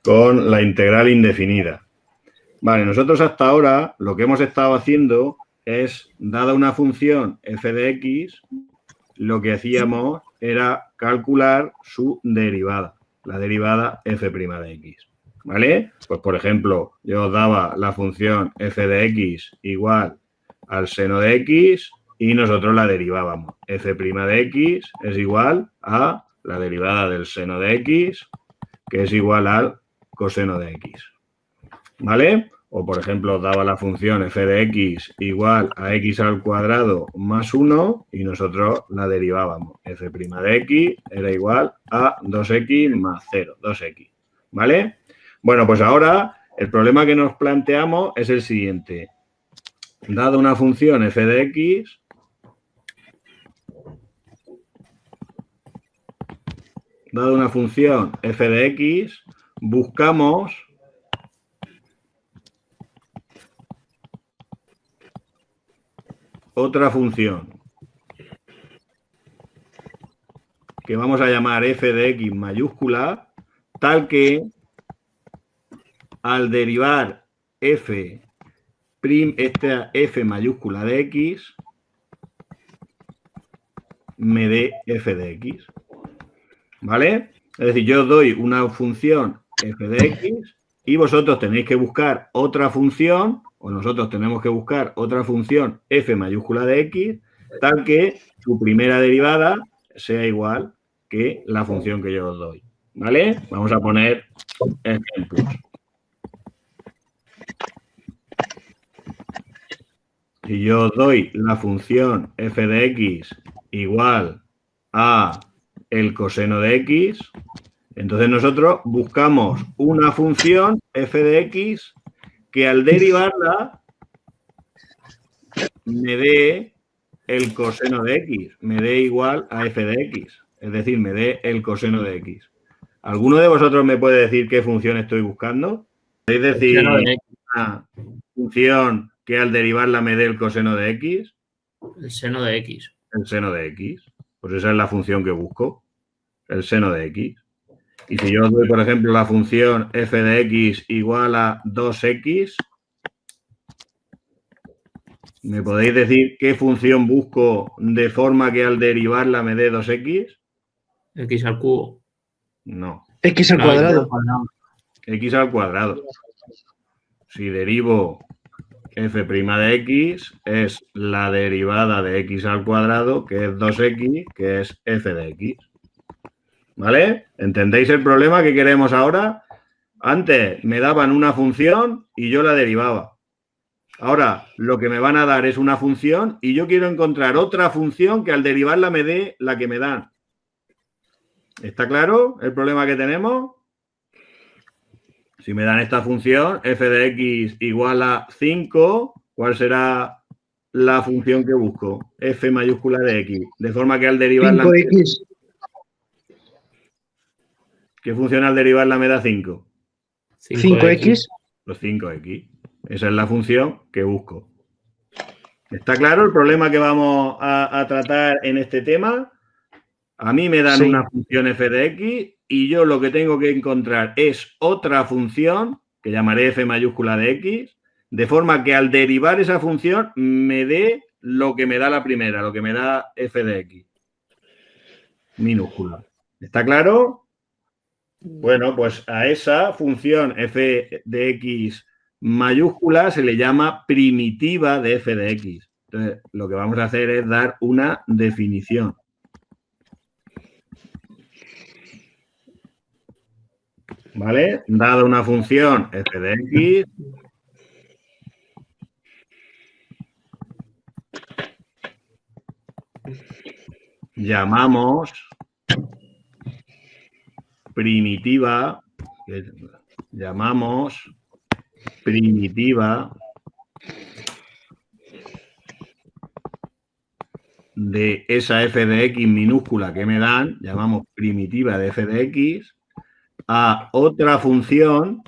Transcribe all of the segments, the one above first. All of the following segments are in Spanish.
con la integral indefinida. Vale, nosotros hasta ahora lo que hemos estado haciendo es, dada una función f de x, lo que hacíamos era calcular su derivada, la derivada f' de x. ¿Vale? Pues, por ejemplo, yo os daba la función f de x igual al seno de x y nosotros la derivábamos. f' de x es igual a la derivada del seno de x, que es igual al coseno de x. ¿Vale? O, por ejemplo, os daba la función f de x igual a x al cuadrado más 1 y nosotros la derivábamos. f' de x era igual a 2x más 0, 2x. ¿Vale? Bueno, pues ahora el problema que nos planteamos es el siguiente. Dada una función f de x, dada una función f de x, buscamos otra función que vamos a llamar f de x mayúscula, tal que al derivar esta f mayúscula de x me dé f de x. ¿Vale? Es decir, yo doy una función f de x y vosotros tenéis que buscar otra función, o nosotros tenemos que buscar otra función f mayúscula de x, tal que su primera derivada sea igual que la función que yo os doy. ¿Vale? Vamos a poner ejemplos. Si yo os doy la función f de x igual a el coseno de x, entonces nosotros buscamos una función f de x que al derivarla me dé el coseno de x, me dé igual a f de x, es decir, me dé el coseno de x. ¿Alguno de vosotros me puede decir qué función estoy buscando? ¿Podéis decir una función que al derivarla me dé el coseno de x? El seno de x. El seno de x. Pues esa es la función que busco, el seno de x. Y si yo os doy, por ejemplo, la función f de x igual a 2x, ¿me podéis decir qué función busco de forma que al derivarla me dé 2x? X al cubo. No. X al cuadrado. X al cuadrado. Si derivo f' de x, es la derivada de x al cuadrado, que es 2x, que es f de x. ¿Vale? ¿Entendéis el problema que queremos ahora? Antes me daban una función y yo la derivaba. Ahora lo que me van a dar es una función y yo quiero encontrar otra función que al derivarla me dé la que me dan. ¿Está claro el problema que tenemos? Si me dan esta función, f de x igual a 5, ¿cuál será la función que busco? F mayúscula de x. De forma que al derivarla... 5x. ¿Qué función al derivarla me da 5? 5x. Pues 5x. Esa es la función que busco. ¿Está claro el problema que vamos a tratar en este tema? A mí me dan una función f de x y yo lo que tengo que encontrar es otra función, que llamaré f mayúscula de x, de forma que al derivar esa función me dé lo que me da la primera, lo que me da f de x. Minúscula. ¿Está claro? Bueno, pues a esa función f de x mayúscula se le llama primitiva de f de x. Entonces, lo que vamos a hacer es dar una definición. ¿Vale? Dada una función f de x, llamamos primitiva de esa f de x minúscula que me dan, llamamos primitiva de f de x, a otra función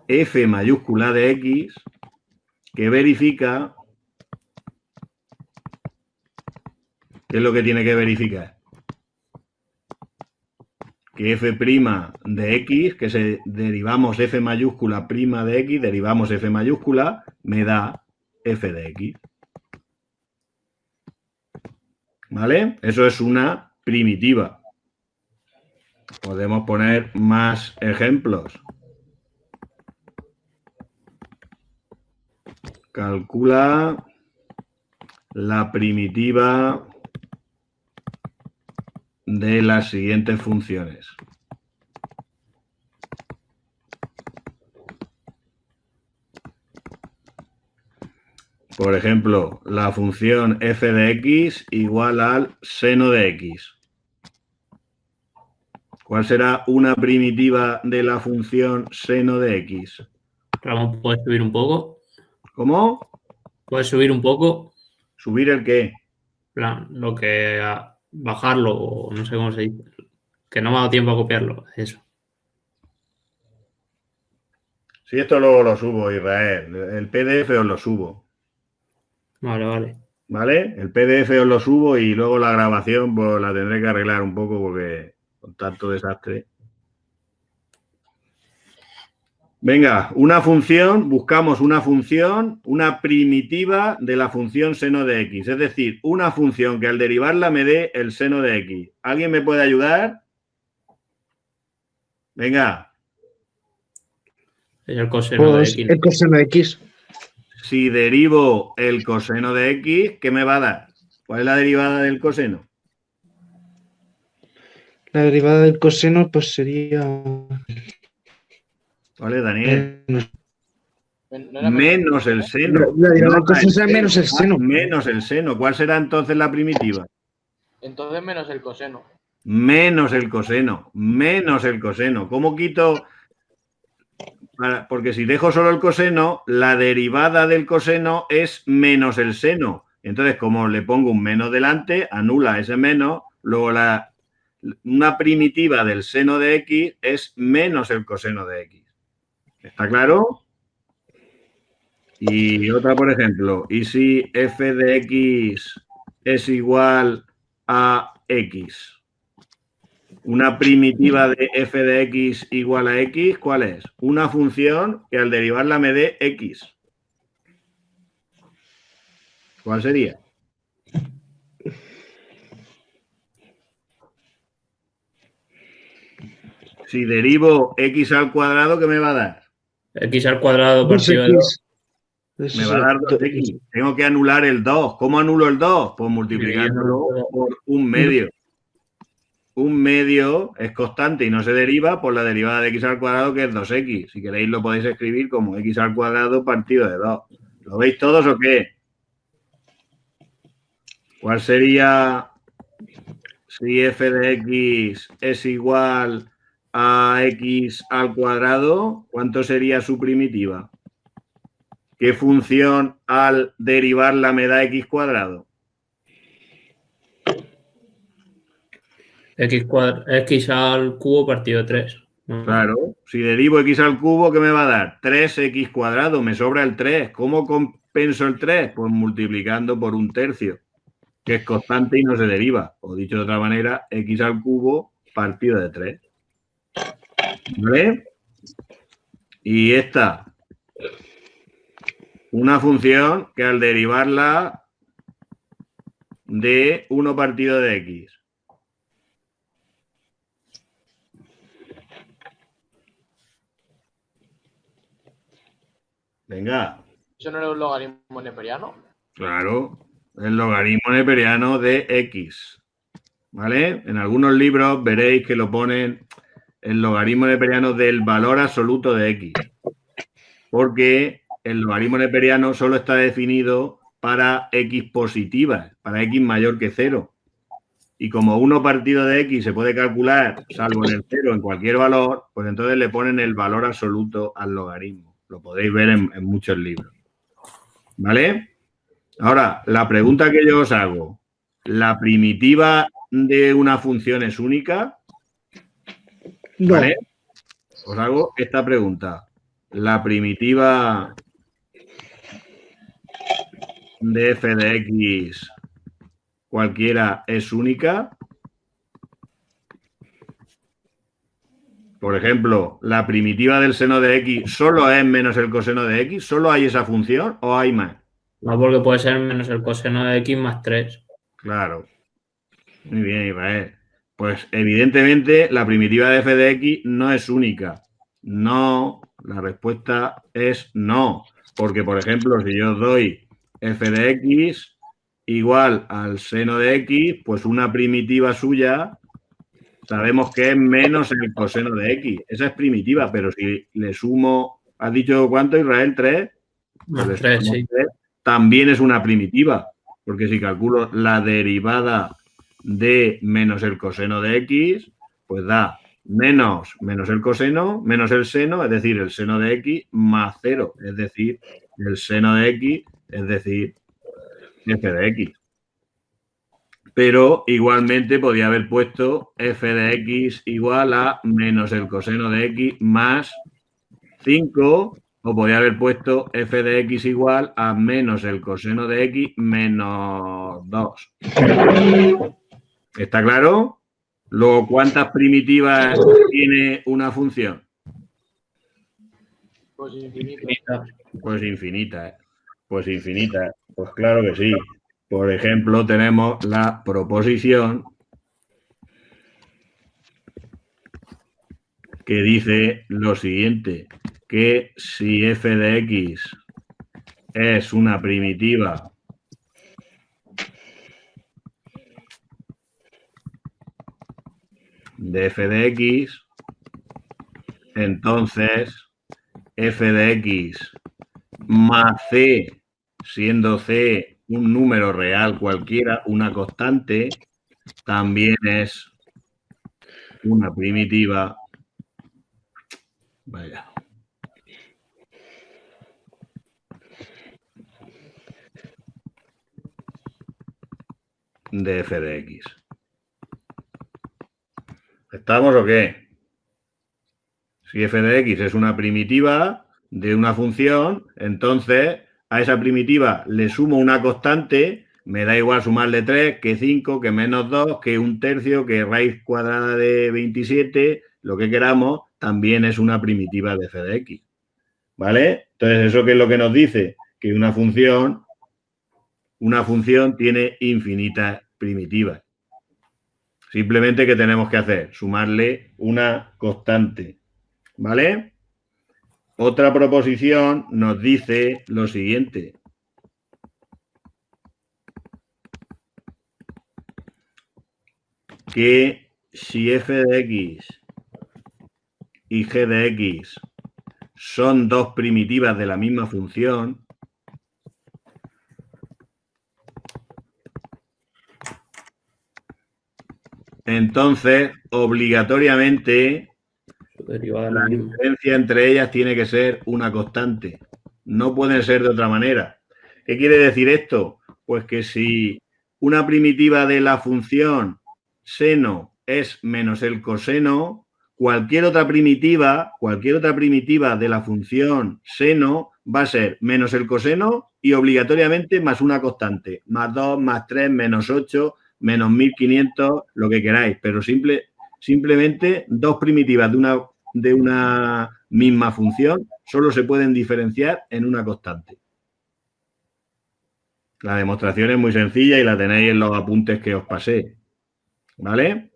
f mayúscula de x que verifica. ¿Qué es lo que tiene que verificar? que f' de x, que se derivamos f mayúscula prima de x, derivamos f mayúscula, me da f de x. ¿Vale? Eso es una primitiva. Podemos poner más ejemplos. Calcula la primitiva de las siguientes funciones. Por ejemplo, la función f de x igual al seno de x. ¿Cuál será una primitiva de la función seno de x? Ramón, ¿puedes subir un poco? ¿Cómo? ¿Puedes subir un poco? ¿Subir el qué? Plan, lo que bajarlo, o no sé cómo se dice. Que no me ha dado tiempo a copiarlo. Eso. Si esto luego lo subo, Israel. El PDF os lo subo. Vale, vale. ¿Vale? El PDF os lo subo y luego la grabación pues la tendré que arreglar un poco porque con tanto desastre. Venga, una función, buscamos una función, una primitiva de la función seno de x. Es decir, una función que al derivarla me dé el seno de x. ¿Alguien me puede ayudar? Venga. Es el coseno Pues de x. el coseno de x. Si derivo el coseno de x, ¿qué me va a dar? ¿Cuál es la derivada del coseno? La derivada del coseno pues sería ¿Vale, Daniel? ¿No Menos el seno. La derivada del No coseno será el menos el seno. Menos el seno. ¿Cuál será entonces la primitiva? Entonces menos el coseno. Menos el coseno. Menos el coseno. ¿Cómo quito? Porque si dejo solo el coseno, la derivada del coseno es menos el seno. Entonces, como le pongo un menos delante, anula ese menos. Luego una primitiva del seno de x es menos el coseno de x. ¿Está claro? Y otra, por ejemplo, ¿y si f de x es igual a x? Una primitiva de f de x igual a x, ¿cuál es? Una función que al derivarla me dé x. ¿Cuál sería? Si derivo x al cuadrado, ¿qué me va a dar? X al cuadrado partido de 2. 2x. Me va a dar 2x. Tengo que anular el 2. ¿Cómo anulo el 2? Pues multiplicándolo por un medio. Un medio es constante y no se deriva por la derivada de x al cuadrado, que es 2x. Si queréis lo podéis escribir como x al cuadrado partido de 2. ¿Lo veis todos o qué? ¿Cuál sería si f de x es igual a x al cuadrado? ¿Cuánto sería su primitiva? ¿Qué función al derivarla me da x cuadrado? X al cubo partido de 3. Claro, si derivo x al cubo, ¿qué me va a dar? 3x cuadrado, me sobra el 3. ¿Cómo compenso el 3? Pues multiplicando por un tercio, que es constante y no se deriva. O dicho de otra manera, x al cubo partido de 3. ¿Vale? Y esta, una función que al derivarla de 1 partido de x. Venga. ¿Eso no era un logaritmo neperiano? Claro, el logaritmo neperiano de x. ¿Vale? En algunos libros veréis que lo ponen el logaritmo neperiano del valor absoluto de x. Porque el logaritmo neperiano solo está definido para x positivas, para x mayor que 0. Y como 1 partido de x se puede calcular, salvo en el 0, en cualquier valor, pues entonces le ponen el valor absoluto al logaritmo. Lo podéis ver en muchos libros. ¿Vale? Ahora, la pregunta que yo os hago, ¿la primitiva de una función es única? ¿Vale? Os hago esta pregunta. ¿La primitiva de f de x cualquiera es única? Por ejemplo, la primitiva del seno de x solo es menos el coseno de x. ¿Solo hay esa función o hay más? No, porque puede ser menos el coseno de x más 3. Claro. Muy bien, Israel. Pues evidentemente la primitiva de f de x no es única. No, la respuesta es no. Porque, por ejemplo, si yo os doy f de x igual al seno de x, pues una primitiva suya sabemos que es menos el coseno de x. Esa es primitiva, pero si le sumo, ¿has dicho cuánto, Israel? ¿3? Más Pues 3, sí. también es una primitiva, porque si calculo la derivada de menos el coseno de x, pues da menos el coseno, menos el seno, es decir, el seno de x, más 0, es decir, el seno de x, es decir, f de x. Pero igualmente podía haber puesto f de x igual a menos el coseno de x más 5, o podía haber puesto f de x igual a menos el coseno de x menos 2. ¿Está claro? Luego, ¿cuántas primitivas tiene una función? Pues infinito. Pues infinitas. Pues infinitas. Pues claro que sí. Por ejemplo, tenemos la proposición que dice lo siguiente, que si f de x es una primitiva de f de x, entonces f de x más c, siendo c un número real cualquiera, una constante, también es una primitiva. Vaya. De f de x. ¿Estamos o qué? Si f de x es una primitiva de una función, entonces a esa primitiva le sumo una constante, me da igual sumarle 3 que 5, que menos 2, que un tercio, que raíz cuadrada de 27, lo que queramos, también es una primitiva de f de x. ¿Vale? Entonces, ¿eso qué es lo que nos dice? Que una función tiene infinitas primitivas. Simplemente, ¿qué tenemos que hacer? Sumarle una constante. ¿Vale? Otra proposición nos dice lo siguiente. Que si f de x y g de x son dos primitivas de la misma función, entonces obligatoriamente la diferencia entre ellas tiene que ser una constante. No pueden ser de otra manera. ¿Qué quiere decir esto? Pues que si una primitiva de la función seno es menos el coseno, cualquier otra primitiva de la función seno va a ser menos el coseno y obligatoriamente más una constante. Más 2, más 3, menos 8, menos 1500, lo que queráis. Pero simplemente dos primitivas de una misma función solo se pueden diferenciar en una constante. La demostración es muy sencilla y la tenéis en los apuntes que os pasé. ¿Vale?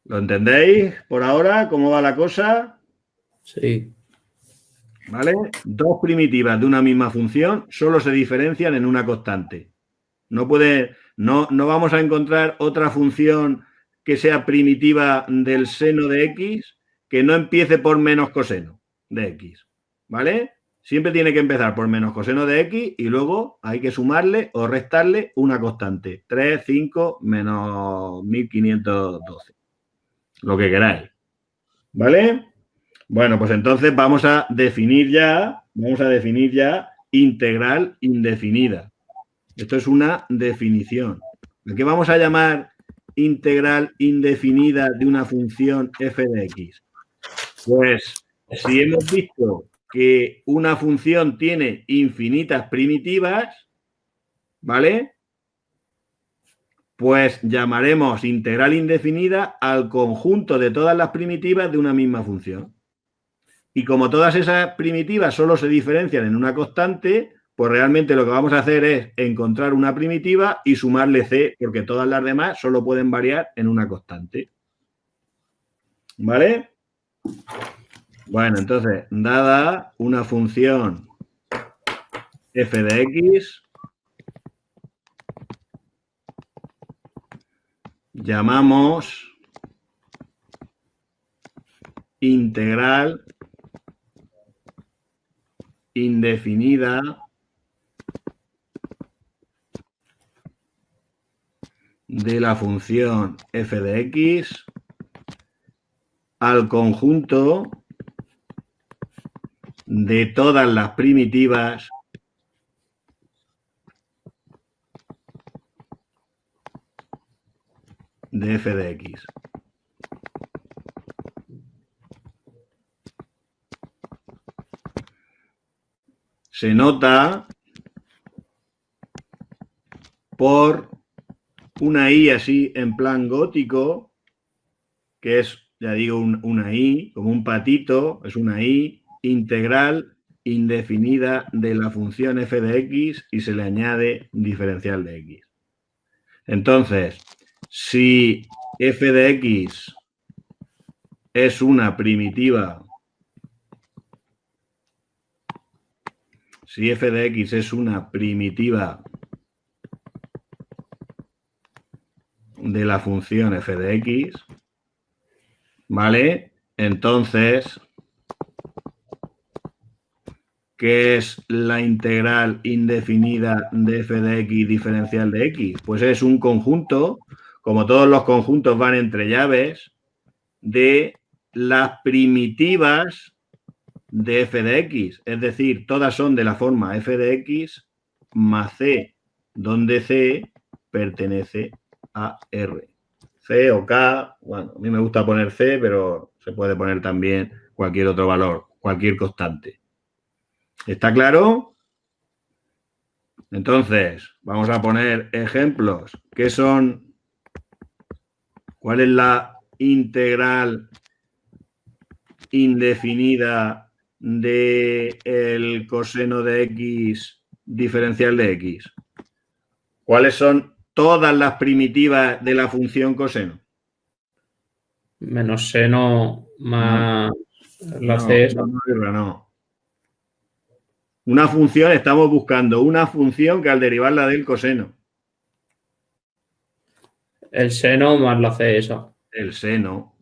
¿Lo entendéis por ahora? ¿Cómo va la cosa? Sí. ¿Vale? Dos primitivas de una misma función solo se diferencian en una constante. No vamos a encontrar otra función que sea primitiva del seno de x que no empiece por menos coseno de x. ¿Vale? Siempre tiene que empezar por menos coseno de x y luego hay que sumarle o restarle una constante. 3, 5, menos 1512. Lo que queráis. ¿Vale? Bueno, pues entonces vamos a definir ya integral indefinida. Esto es una definición. ¿De qué vamos a llamar integral indefinida de una función f de x? Pues si hemos visto que una función tiene infinitas primitivas, ¿vale? pues llamaremos integral indefinida al conjunto de todas las primitivas de una misma función. Y como todas esas primitivas solo se diferencian en una constante, pues realmente lo que vamos a hacer es encontrar una primitiva y sumarle c, porque todas las demás solo pueden variar en una constante. ¿Vale? Bueno, entonces, dada una función f de x, llamamos integral indefinida de la función f de x al conjunto de todas las primitivas de f de x. Se nota por una i así en plan gótico, que es, ya digo, una i, como un patito, es una i integral indefinida de la función f de x y se le añade diferencial de x. Entonces, si f de x es una primitiva, si f de x es una primitiva de la función f de x, ¿vale? Entonces, ¿qué es la integral indefinida de f de x diferencial de x? Pues es un conjunto, como todos los conjuntos van entre llaves, de las primitivas de f de x. Es decir, todas son de la forma f de x más c, donde c pertenece a R. C o K, bueno, a mí me gusta poner C, pero se puede poner también cualquier otro valor, cualquier constante. ¿Está claro? Entonces, vamos a poner ejemplos. ¿Qué son? ¿Cuál es la integral indefinida del coseno de x diferencial de x? ¿Cuáles son todas las primitivas de la función coseno? Menos seno más la c esa. No. Una función, estamos buscando una función que al derivarla del coseno. El seno más la c esa. El seno.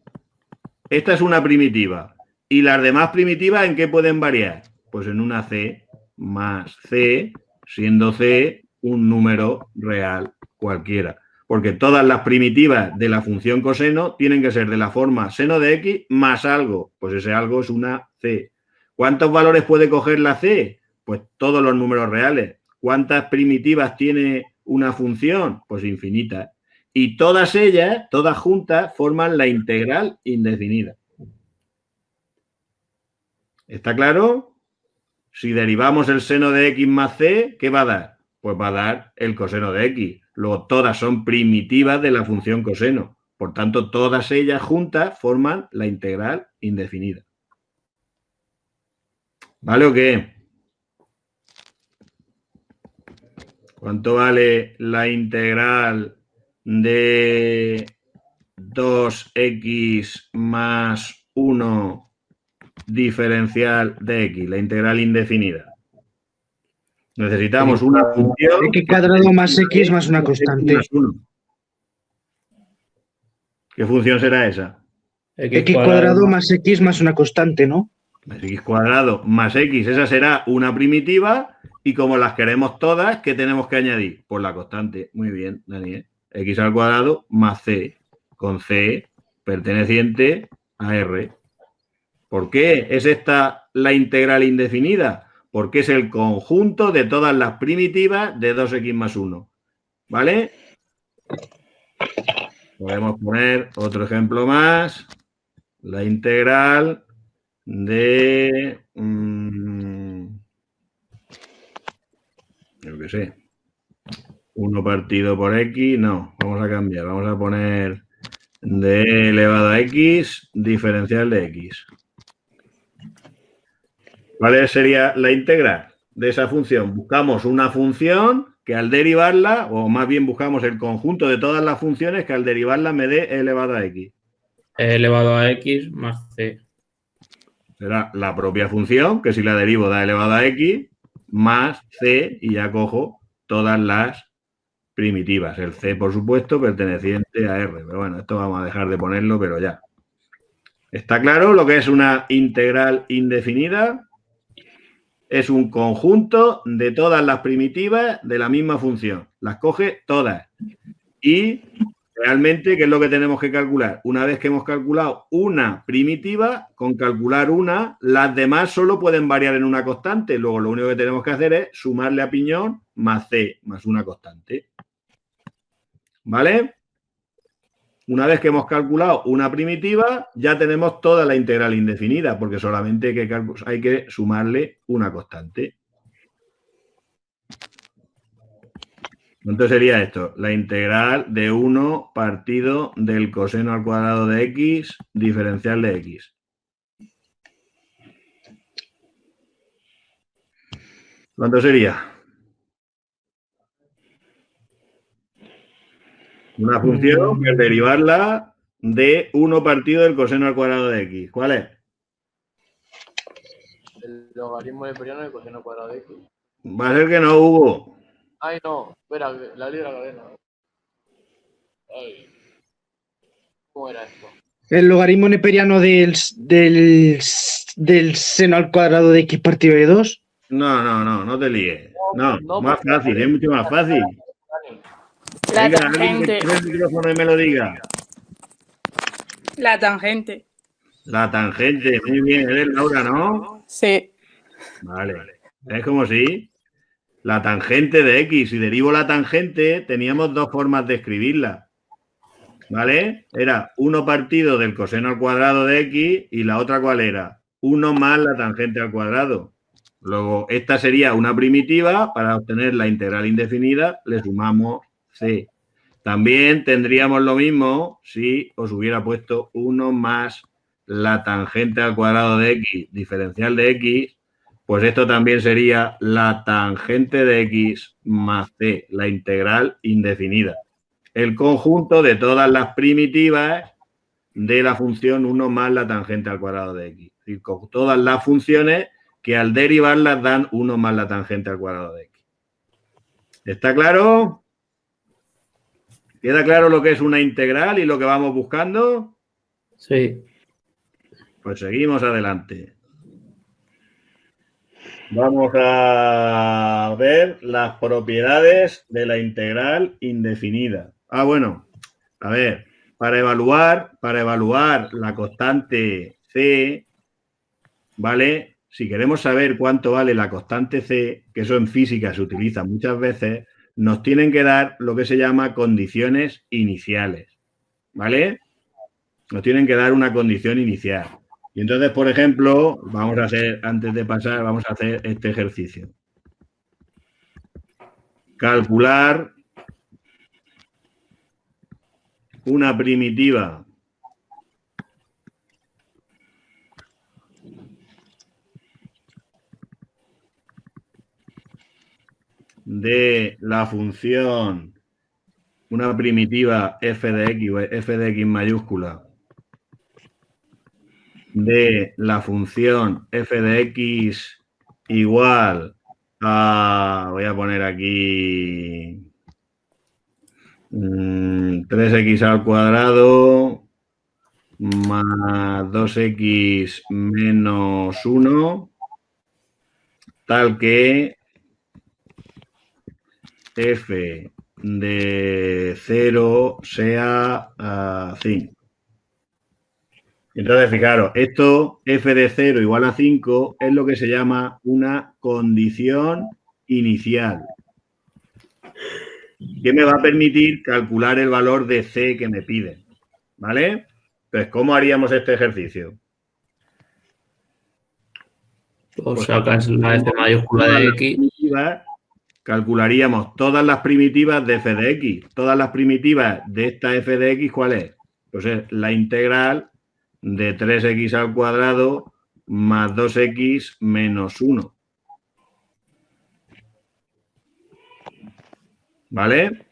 Esta es una primitiva. ¿Y las demás primitivas en qué pueden variar? Pues en una c más c, siendo c un número real cualquiera. Porque todas las primitivas de la función coseno tienen que ser de la forma seno de x más algo. Pues ese algo es una c. ¿Cuántos valores puede coger la c? Pues todos los números reales. ¿Cuántas primitivas tiene una función? Pues infinitas. Y todas ellas, todas juntas, forman la integral indefinida. ¿Está claro? Si derivamos el seno de x más c, ¿qué va a dar? Pues va a dar el coseno de x. Luego, todas son primitivas de la función coseno. Por tanto, todas ellas juntas forman la integral indefinida. ¿Vale o qué? ¿Cuánto vale la integral de 2x más 1 diferencial de x? La integral indefinida. Necesitamos una función. X cuadrado más x más una constante. Más 1. ¿Qué función será esa? X cuadrado más x más una constante, ¿no? X cuadrado más x, esa será una primitiva. Y como las queremos todas, ¿qué tenemos que añadir? Pues la constante. Muy bien, Daniel. X al cuadrado más c, con c perteneciente a R. ¿Por qué es esta la integral indefinida? Porque es el conjunto de todas las primitivas de 2x más 1. ¿Vale? Podemos poner otro ejemplo más. La integral de... yo qué sé. 1 partido por X, no, vamos a cambiar, vamos a poner d elevado a X diferencial de X. ¿Cuál sería la integral de esa función? Buscamos una función que al derivarla, o más bien buscamos el conjunto de todas las funciones que al derivarla me dé elevado a X. E elevado a X más C. Será la propia función, que si la derivo da elevado a X, más C, y ya cojo todas las primitivas. El C, por supuesto, perteneciente a R. Pero bueno, esto vamos a dejar de ponerlo, pero ya. ¿Está claro lo que es una integral indefinida? Es un conjunto de todas las primitivas de la misma función. Las coge todas. Y realmente, ¿qué es lo que tenemos que calcular? Una vez que hemos calculado una primitiva, con calcular una, las demás solo pueden variar en una constante. Luego lo único que tenemos que hacer es sumarle a piñón más C, más una constante. ¿Vale? Una vez que hemos calculado una primitiva, ya tenemos toda la integral indefinida, porque solamente hay que sumarle una constante. Entonces sería esto, la integral de 1 partido del coseno al cuadrado de X diferencial de X. ¿Cuánto sería? Una función que al derivarla de 1 partido del coseno al cuadrado de X. ¿Cuál es? El logaritmo neperiano del coseno al cuadrado de X. Va a ser que no, Hugo. Ay, no. Espera, la ley de la cadena. Ay. ¿Cómo era esto? El logaritmo neperiano del seno al cuadrado de X partido de 2. No te líes. No, más porque fácil, es mucho más fácil. La Venga, tangente. alguien que tiene el micrófono y me lo diga. La tangente. La tangente, muy bien, eres Laura, ¿no? Sí. Vale. Es como si la tangente de X, si derivo la tangente, teníamos dos formas de escribirla. ¿Vale? Era 1 partido del coseno al cuadrado de X y la otra ¿cuál era? 1 más la tangente al cuadrado. Luego, esta sería una primitiva. Para obtener la integral indefinida, le sumamos C. También tendríamos lo mismo si os hubiera puesto 1 más la tangente al cuadrado de X, diferencial de X, pues esto también sería la tangente de X más C, la integral indefinida. El conjunto de todas las primitivas de la función 1 más la tangente al cuadrado de X. Es decir, con todas las funciones que al derivarlas dan 1 más la tangente al cuadrado de X. ¿Está claro? ¿Queda claro lo que es una integral y lo que vamos buscando? Sí. Pues seguimos adelante. Vamos a ver las propiedades de la integral indefinida. Bueno, a ver, para evaluar la constante C, ¿vale? Si queremos saber cuánto vale la constante C, que eso en física se utiliza muchas veces, nos tienen que dar lo que se llama condiciones iniciales, ¿vale? Nos tienen que dar una condición inicial. Y entonces, por ejemplo, vamos a hacer, antes de pasar, vamos a hacer este ejercicio. Calcular una primitiva de la función, una primitiva f de x, o f de x mayúscula, de la función f de x igual a, voy a poner aquí 3x al cuadrado más 2x menos 1, tal que f de 0 sea 5. Entonces, fijaros, esto f de 0 igual a 5 es lo que se llama una condición inicial, que me va a permitir calcular el valor de C que me piden, ¿vale? Entonces, ¿cómo haríamos este ejercicio? Pues sacas la F mayúscula de X. calcularíamos todas las primitivas de f de x. Todas las primitivas de esta f de x, ¿cuál es? Pues es la integral de 3x al cuadrado más 2x menos 1. ¿Vale?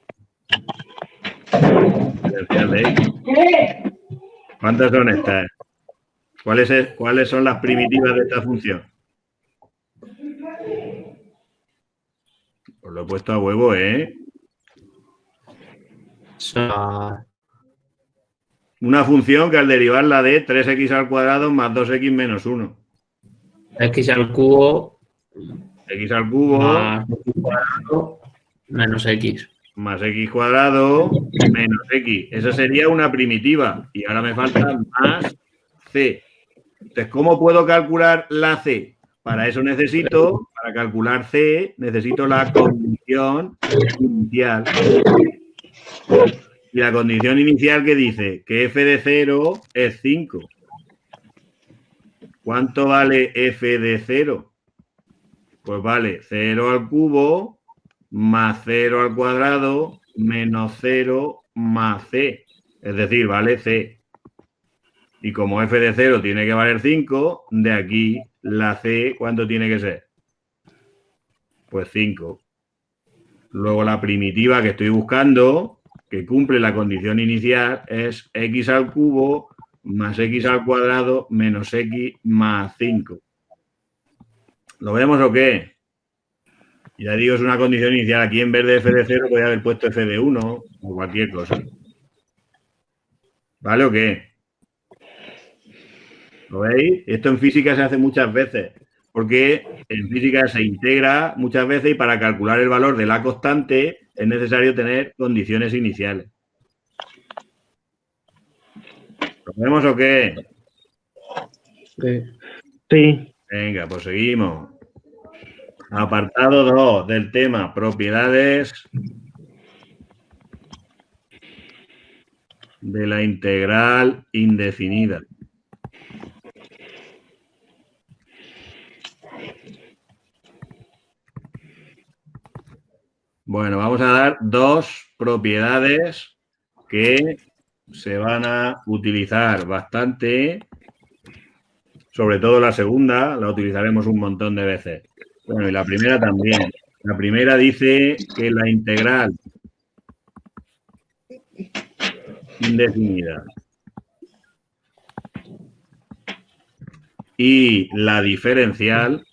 ¿Cuántas son estas? ¿Cuáles son las primitivas de esta función? Os lo he puesto a huevo, ¿eh? Una función que al derivarla de 3x al cuadrado más 2x menos 1. X al cubo. X al cubo. Más x cuadrado menos x. Más x cuadrado menos x. Esa sería una primitiva. Y ahora me falta más c. Entonces, ¿cómo puedo calcular la c? Para eso para calcular c, necesito la condición inicial. Y la condición inicial que dice que f de 0 es 5. ¿Cuánto vale f de 0? Pues vale 0 al cubo más 0 al cuadrado menos 0 más c. Es decir, vale c. Y como f de 0 tiene que valer 5, de aquí la c, ¿cuánto tiene que ser? Pues 5. Luego la primitiva que estoy buscando, que cumple la condición inicial, es x al cubo más x al cuadrado menos x más 5. ¿Lo vemos o qué? Ya digo, es una condición inicial. Aquí en vez de f de 0 podría haber puesto f de 1 o cualquier cosa. ¿Vale o qué? ¿Lo veis? Esto en física se hace muchas veces, porque en física se integra muchas veces y para calcular el valor de la constante es necesario tener condiciones iniciales. ¿Lo vemos o qué? Sí. Venga, pues seguimos. Apartado 2 del tema, propiedades de la integral indefinida. Bueno, vamos a dar dos propiedades que se van a utilizar bastante, sobre todo la segunda, la utilizaremos un montón de veces. Bueno, y la primera también. La primera dice que la integral indefinida y la diferencial,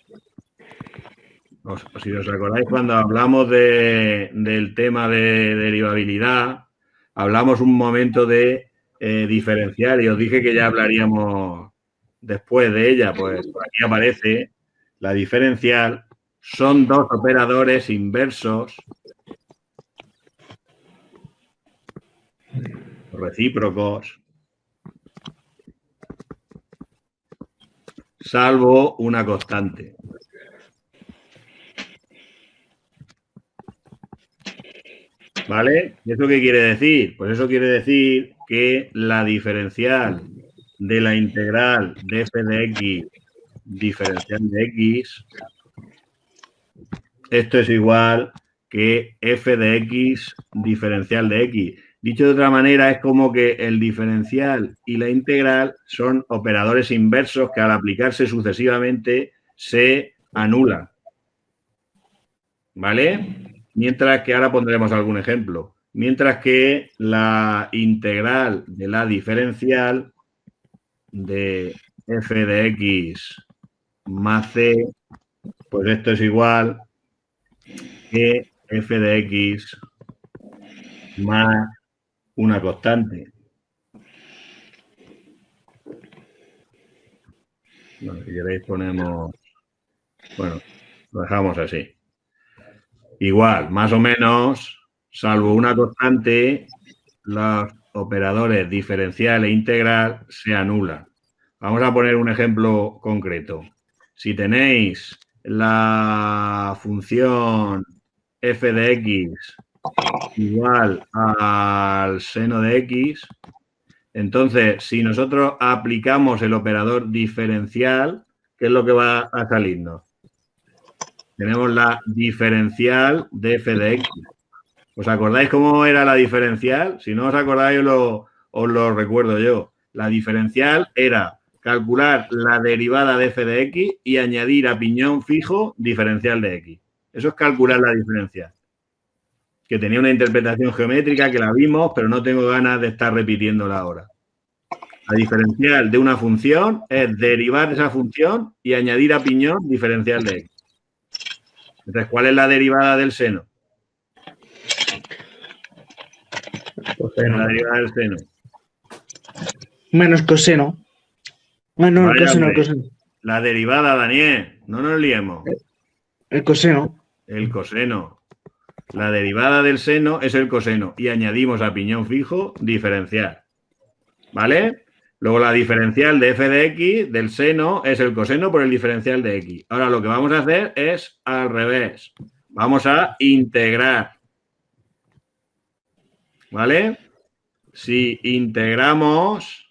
si os acordáis cuando hablamos del tema de derivabilidad, hablamos un momento de diferencial y os dije que ya hablaríamos después de ella, pues aquí aparece la diferencial, son dos operadores inversos recíprocos, salvo una constante. ¿Vale? ¿Y eso qué quiere decir? Pues eso quiere decir que la diferencial de la integral de f de x diferencial de x, esto es igual que f de x diferencial de x. Dicho de otra manera, es como que el diferencial y la integral son operadores inversos que al aplicarse sucesivamente se anulan. ¿Vale? Mientras que ahora pondremos algún ejemplo. Mientras que la integral de la diferencial de f de x más c, pues esto es igual que f de x más una constante. Bueno, si queréis ponemos... Bueno, lo dejamos así. Igual, más o menos, salvo una constante, los operadores diferencial e integral se anulan. Vamos a poner un ejemplo concreto. Si tenéis la función f de x igual al seno de x, entonces, si nosotros aplicamos el operador diferencial, ¿qué es lo que va a salirnos? tenemos la diferencial de f de x. ¿Os acordáis cómo era la diferencial? Si no os acordáis, os lo recuerdo yo. La diferencial era calcular la derivada de f de x y añadir a piñón fijo diferencial de x. Eso es calcular la diferencial. Que tenía una interpretación geométrica que la vimos, pero no tengo ganas de estar repitiéndola ahora. La diferencial de una función es derivar esa función y añadir a piñón diferencial de x. Entonces, ¿cuál es la derivada del seno? La derivada del seno. Menos coseno. Bueno, Vale, el coseno, el hombre. coseno. La derivada, Daniel. No nos liemos. El coseno. El coseno. La derivada del seno es el coseno. Y añadimos a piñón fijo diferencial. ¿Vale? Luego la diferencial de f de x del seno es el coseno por el diferencial de x. Ahora lo que vamos a hacer es al revés. Vamos a integrar. ¿Vale? Si integramos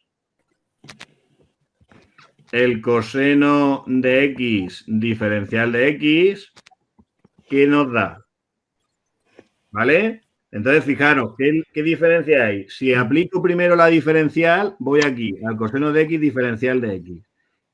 el coseno de x diferencial de x, ¿qué nos da? ¿Vale? Entonces, fijaros, ¿qué diferencia hay? Si aplico primero la diferencial, voy aquí, al coseno de x diferencial de x.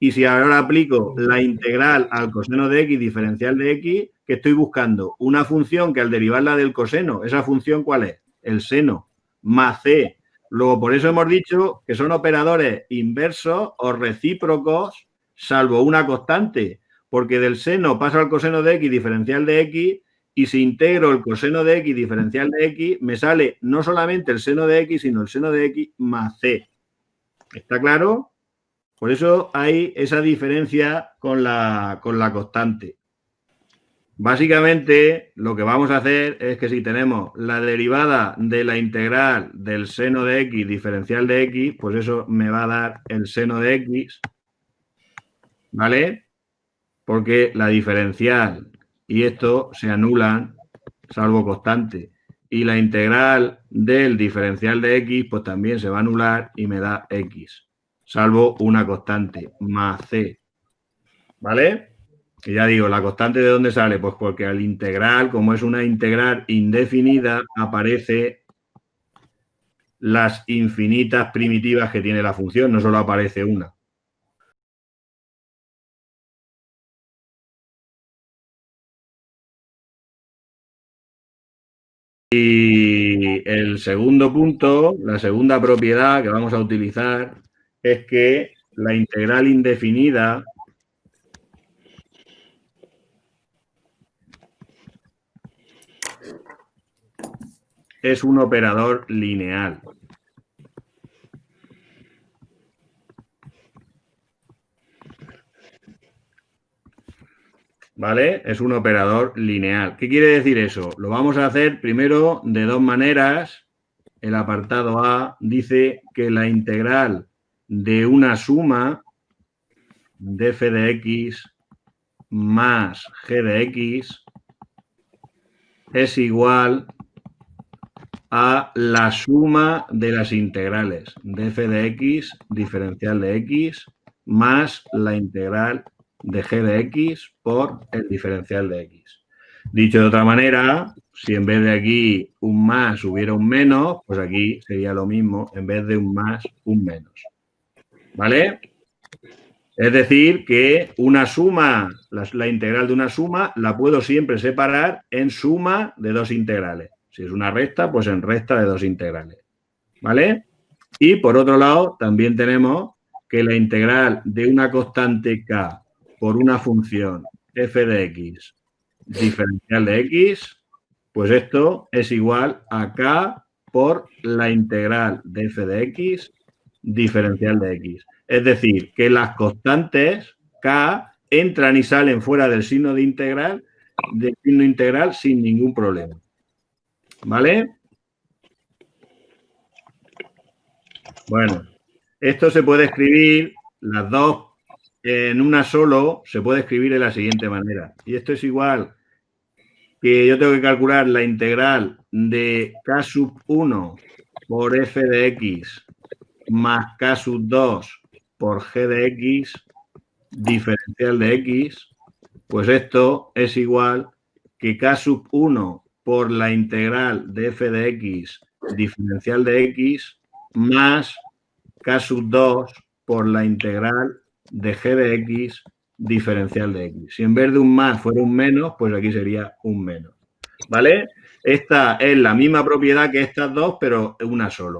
Y si ahora aplico la integral al coseno de x diferencial de x, ¿qué estoy buscando? Una función que al derivarla del coseno, ¿esa función cuál es? El seno, más c. Luego, por eso hemos dicho que son operadores inversos o recíprocos, salvo una constante, porque del seno paso al coseno de x diferencial de x, y si integro el coseno de x diferencial de x, me sale no solamente el seno de x, sino el seno de x más c. ¿Está claro? Por eso hay esa diferencia con la constante. Básicamente, lo que vamos a hacer es que si tenemos la derivada de la integral del seno de x diferencial de x, pues eso me va a dar el seno de x, ¿vale? Porque la diferencial y esto se anulan, salvo constante. Y la integral del diferencial de x, pues también se va a anular y me da x, salvo una constante, más c. ¿Vale? Y ya digo, ¿la constante de dónde sale? Pues porque al integral, como es una integral indefinida, aparece las infinitas primitivas que tiene la función, no solo aparece una. Y el segundo punto, la segunda propiedad que vamos a utilizar es que la integral indefinida es un operador lineal. ¿Vale? Es un operador lineal. ¿Qué quiere decir eso? Lo vamos a hacer primero de dos maneras. El apartado A dice que la integral de una suma de f de x más g de x es igual a la suma de las integrales de f de x diferencial de x más la integral de g de x por el diferencial de x. Dicho de otra manera, si en vez de aquí un más hubiera un menos, pues aquí sería lo mismo, en vez de un más, un menos. ¿Vale? Es decir, que una suma, la integral de una suma, la puedo siempre separar en suma de dos integrales. Si es una recta, pues en recta de dos integrales. ¿Vale? Y por otro lado, también tenemos que la integral de una constante k por una función f de x diferencial de x, pues esto es igual a k por la integral de f de x diferencial de x. Es decir, que las constantes k entran y salen fuera del signo integral sin ningún problema. ¿Vale? Bueno, esto se puede escribir, las dos en una solo, se puede escribir de la siguiente manera. Y esto es igual que yo tengo que calcular la integral de k sub 1 por f de x más k sub 2 por g de x diferencial de x Pues esto es igual que k sub 1 por la integral de f de x diferencial de x más k sub 2 por la integral de g de x diferencial de x. Si en vez de un más fuera un menos, pues aquí sería un menos. ¿Vale? Esta es la misma propiedad que estas dos, pero en una solo.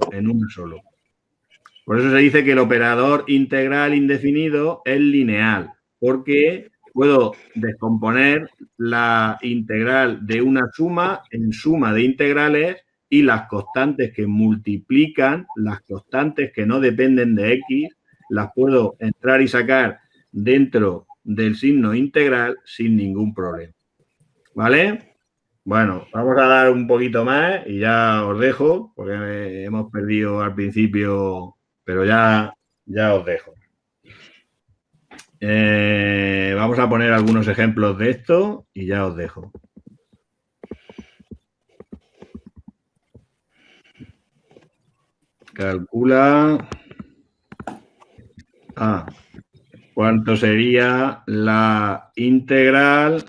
Por eso se dice que el operador integral indefinido es lineal, porque puedo descomponer la integral de una suma en suma de integrales y las constantes que multiplican, las constantes que no dependen de x, las puedo entrar y sacar dentro del signo integral sin ningún problema. ¿Vale? Bueno, vamos a dar un poquito más y ya os dejo, porque hemos perdido al principio, pero ya os dejo. Vamos a poner algunos ejemplos de esto y ya os dejo. Calcula cuánto sería la integral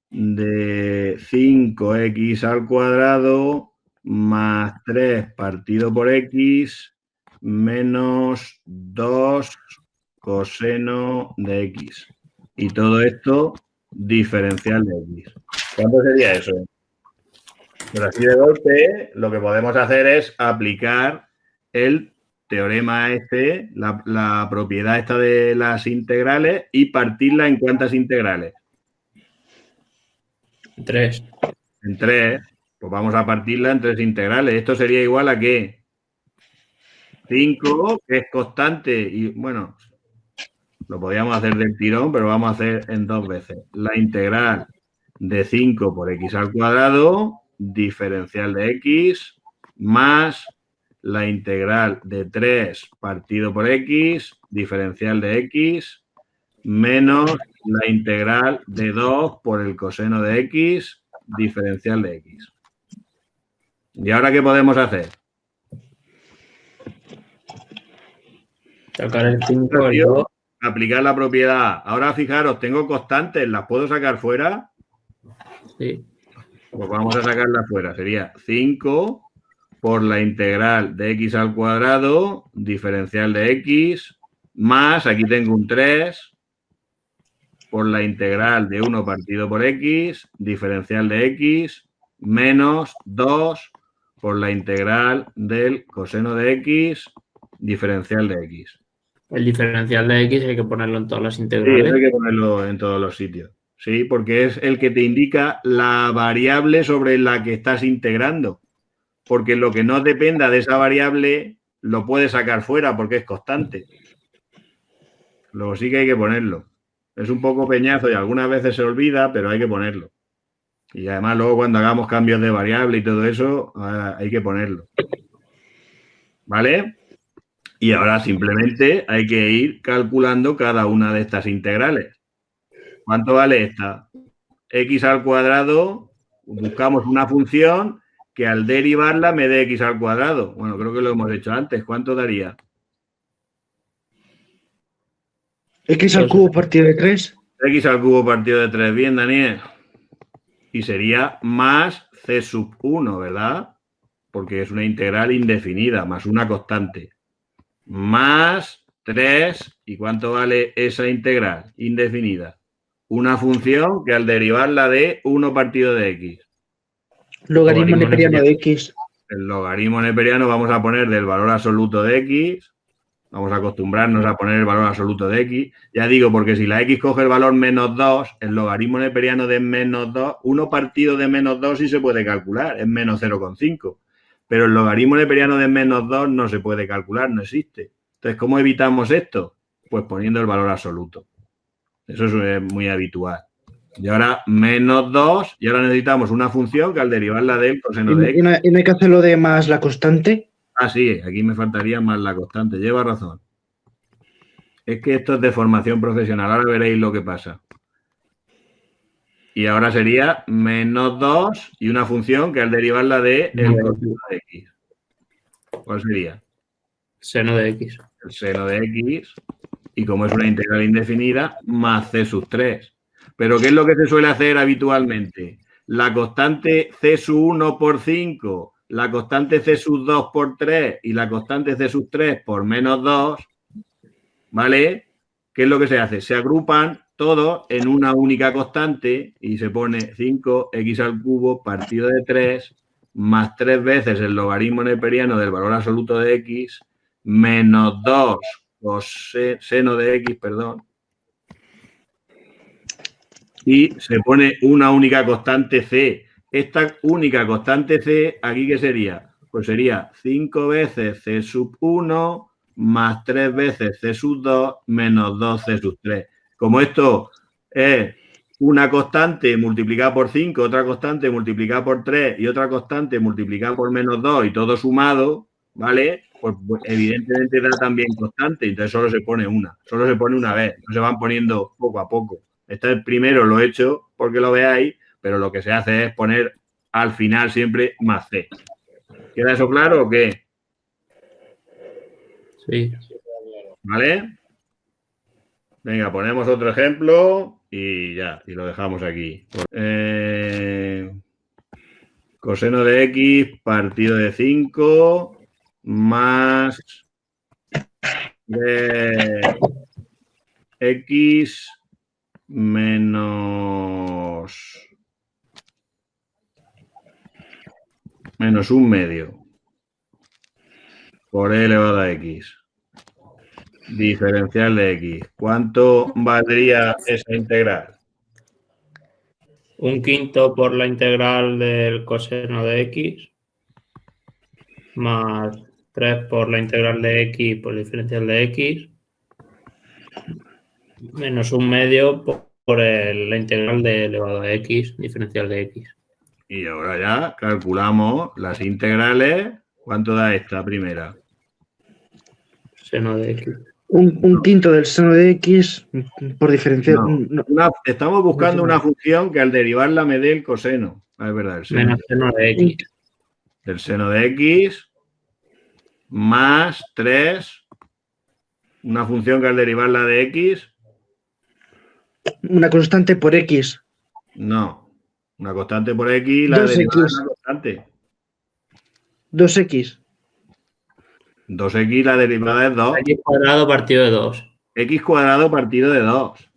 de 5x al cuadrado más 3 partido por x menos 2 coseno de x. Y todo esto diferencial de x. ¿Cuánto sería eso? Pues así de golpe lo que podemos hacer es aplicar el teorema este, la propiedad esta de las integrales y partirla en ¿cuántas integrales? 3. En 3. Pues vamos a partirla en 3 integrales. Esto sería igual a ¿qué? 5, que es constante. Y bueno, lo podríamos hacer del tirón, pero vamos a hacer en 2 veces. La integral de 5 por x al cuadrado, diferencial de x, más la integral de 3 partido por x, diferencial de x, menos la integral de 2 por el coseno de x, diferencial de x. ¿Y ahora qué podemos hacer? Sacar el 5, el 2. Aplicar la propiedad. Ahora fijaros, tengo constantes, ¿las puedo sacar fuera? Sí. Pues vamos a sacarlas fuera. Sería 5 por la integral de x al cuadrado, diferencial de x, más, aquí tengo un 3, por la integral de 1 partido por x, diferencial de x, menos 2 por la integral del coseno de x, diferencial de x. El diferencial de x hay que ponerlo en todas las Sí, integrales. hay que ponerlo en todos los sitios. Sí, porque es el que te indica la variable sobre la que estás integrando. Porque lo que no dependa de esa variable lo puedes sacar fuera porque es constante. Luego sí que hay que ponerlo. Es un poco peñazo y algunas veces se olvida, pero hay que ponerlo. Y además luego cuando hagamos cambios de variable y todo eso, hay que ponerlo. ¿Vale? Y ahora simplemente hay que ir calculando cada una de estas integrales. ¿Cuánto vale esta? X al cuadrado, buscamos una función que al derivarla me dé x al cuadrado. Bueno, creo que lo hemos hecho antes. ¿Cuánto daría? X al cubo partido de 3. X al cubo partido de 3. Bien, Daniel. Y sería más c sub 1, ¿verdad? Porque es una integral indefinida, más una constante. Más 3. ¿Y cuánto vale esa integral indefinida? Una función que al derivarla de 1 partido de x. Logaritmo neperiano de x. El logaritmo neperiano vamos a poner del valor absoluto de x. Vamos a acostumbrarnos a poner el valor absoluto de x. Ya digo, porque si la x coge el valor menos 2, el logaritmo neperiano de menos 2, 1 partido de menos 2 sí se puede calcular, es menos 0,5. Pero el logaritmo neperiano de menos 2 no se puede calcular, no existe. Entonces, ¿cómo evitamos esto? Pues poniendo el valor absoluto. Eso es muy habitual. Y ahora menos 2, y ahora necesitamos una función que al derivarla del coseno de x. ¿Y no hay que hacerlo de más la constante? Ah, sí, aquí me faltaría más la constante. Lleva razón. Es que esto es de formación profesional. Ahora veréis lo que pasa. Y ahora sería menos 2 y una función que al derivarla de el coseno de x. ¿Cuál sería? Seno de x. El seno de x. Y como es una integral indefinida, más c sub 3. Pero ¿qué es lo que se suele hacer habitualmente? La constante C sub 1 por 5, la constante C sub 2 por 3 y la constante C sub 3 por menos 2, ¿vale? ¿Qué es lo que se hace? Se agrupan todos en una única constante y se pone 5x al cubo partido de 3 más 3 veces el logaritmo neperiano del valor absoluto de x menos 2 seno de x, perdón. Y se pone una única constante c. Esta única constante c, ¿aquí qué sería? Pues sería 5 veces c sub 1 más 3 veces c sub 2 menos 2 c sub 3. Como esto es una constante multiplicada por 5, otra constante multiplicada por 3 y otra constante multiplicada por menos 2 y todo sumado, ¿vale? Pues evidentemente da también constante, entonces solo se pone una. Solo se pone una vez, no se van poniendo poco a poco. Este primero lo he hecho porque lo veáis, pero lo que se hace es poner al final siempre más c. ¿Queda eso claro o qué? Sí. ¿Vale? Venga, ponemos otro ejemplo y ya, y lo dejamos aquí. Coseno de x partido de 5 más de x menos 1/2 por e elevado a x. Diferencial de x. ¿Cuánto valdría esa integral? 1/5 por la integral del coseno de x más 3 por la integral de x por el diferencial de x menos 1/2 por la integral de elevado a x, diferencial de x. Y ahora ya calculamos las integrales. ¿Cuánto da esta primera? Seno de x. Un quinto del seno de x por diferencial. No. Estamos buscando una función que al derivarla me dé el coseno. Es verdad, el seno. Menos seno de x. El seno de x más 3. Una función que al derivarla de x. Una constante por x. No. Una constante por x, la 2x. derivada es una constante. 2x. 2x, la derivada es 2. X cuadrado partido de 2. X cuadrado partido de 2.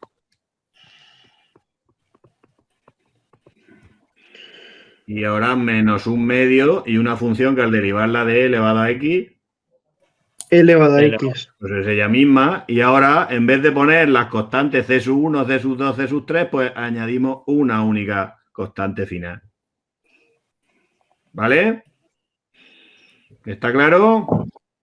Y ahora menos 1/2 y una función que al derivarla de e elevado a x. Elevado a x. Pues es ella misma. Y ahora, en vez de poner las constantes c sub 1, c sub 2, c sub 3, pues añadimos una única constante final. ¿Vale? ¿Está claro?